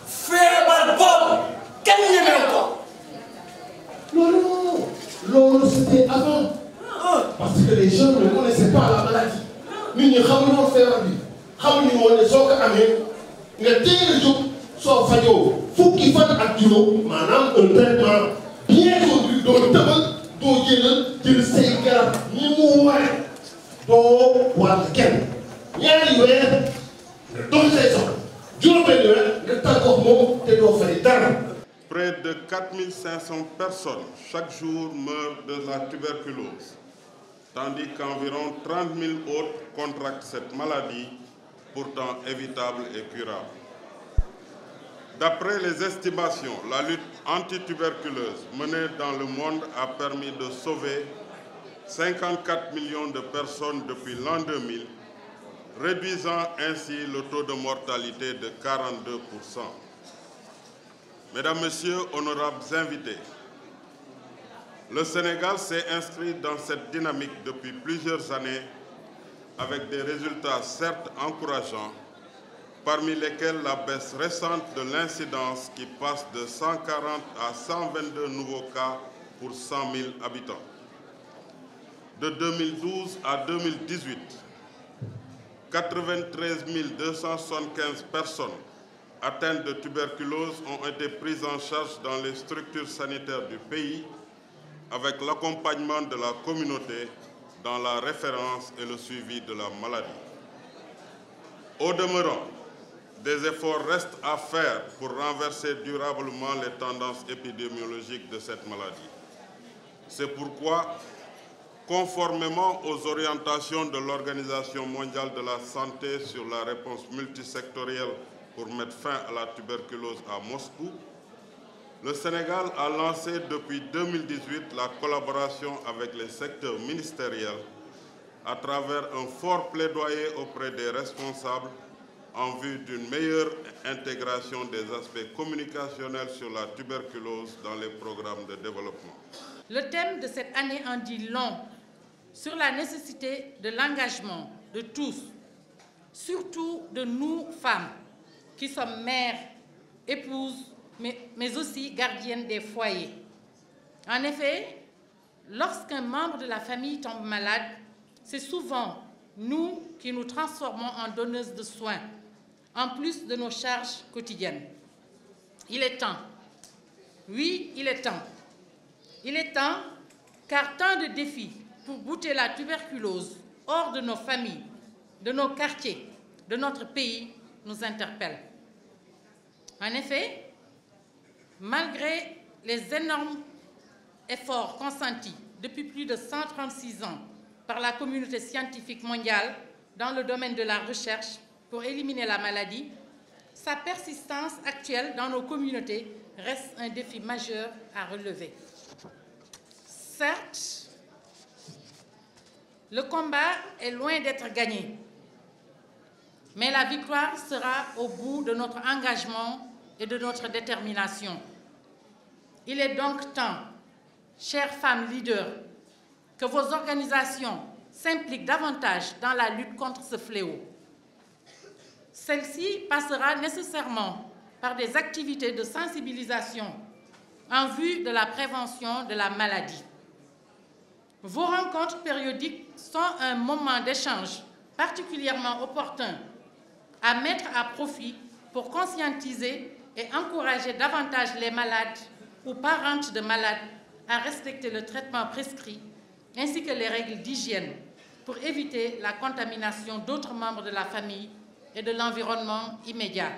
feebar boobu kenn ñemewu ko. Non, c'était avant. Parce que les gens ne connaissaient pas la maladie. Nit ñi xamuñu woon feebar bi xamuñu woon ne soo ko amee nga teel a jóg soo fajoo fukki fan ak juróom maanaam un traitement bien conduit doo tëbal doo jël say garab ni mu waree doo wàll kenn ñaari weer nga dox say soxla juróom-benn weer nga tàggoog moom te doo fay dara. Près de 4500 personnes chaque jour meurent de la tuberculose, tandis qu'environ 30 000 autres contractent cette maladie, pourtant évitable et curable. D'après les estimations, la lutte anti-tuberculeuse menée dans le monde a permis de sauver 54 millions de personnes depuis l'an 2000, réduisant ainsi le taux de mortalité de 42%. Mesdames, Messieurs, honorables invités, le Sénégal s'est inscrit dans cette dynamique depuis plusieurs années avec des résultats certes encourageants, parmi lesquels la baisse récente de l'incidence qui passe de 140 à 122 nouveaux cas pour 100 000 habitants. De 2012 à 2018, 93 275 personnes atteintes de tuberculose ont été prises en charge dans les structures sanitaires du pays avec l'accompagnement de la communauté dans la référence et le suivi de la maladie. Au demeurant, des efforts restent à faire pour renverser durablement les tendances épidémiologiques de cette maladie. C'est pourquoi, conformément aux orientations de l'Organisation mondiale de la santé sur la réponse multisectorielle pour mettre fin à la tuberculose à Moscou, le Sénégal a lancé depuis 2018 la collaboration avec les secteurs ministériels à travers un fort plaidoyer auprès des responsables en vue d'une meilleure intégration des aspects communicationnels sur la tuberculose dans les programmes de développement. Le thème de cette année en dit long sur la nécessité de l'engagement de tous, surtout de nous femmes, qui sommes mères, épouses, mais aussi gardiennes des foyers. En effet, lorsqu'un membre de la famille tombe malade, c'est souvent nous qui nous transformons en donneuses de soins, en plus de nos charges quotidiennes. Il est temps. Oui, il est temps. Il est temps car tant de défis pour bouter la tuberculose hors de nos familles, de nos quartiers, de notre pays nous interpellent. En effet, malgré les énormes efforts consentis depuis plus de 136 ans par la communauté scientifique mondiale dans le domaine de la recherche pour éliminer la maladie, sa persistance actuelle dans nos communautés reste un défi majeur à relever. Certes, le combat est loin d'être gagné, mais la victoire sera au bout de notre engagement et de notre détermination. Il est donc temps, chères femmes leaders, que vos organisations s'impliquent davantage dans la lutte contre ce fléau. Celle-ci passera nécessairement par des activités de sensibilisation en vue de la prévention de la maladie. Vos rencontres périodiques sont un moment d'échange particulièrement opportun à mettre à profit pour conscientiser et encourager davantage les malades ou parentes de malades à respecter le traitement prescrit ainsi que les règles d'hygiène pour éviter la contamination d'autres membres de la famille et de l'environnement immédiat.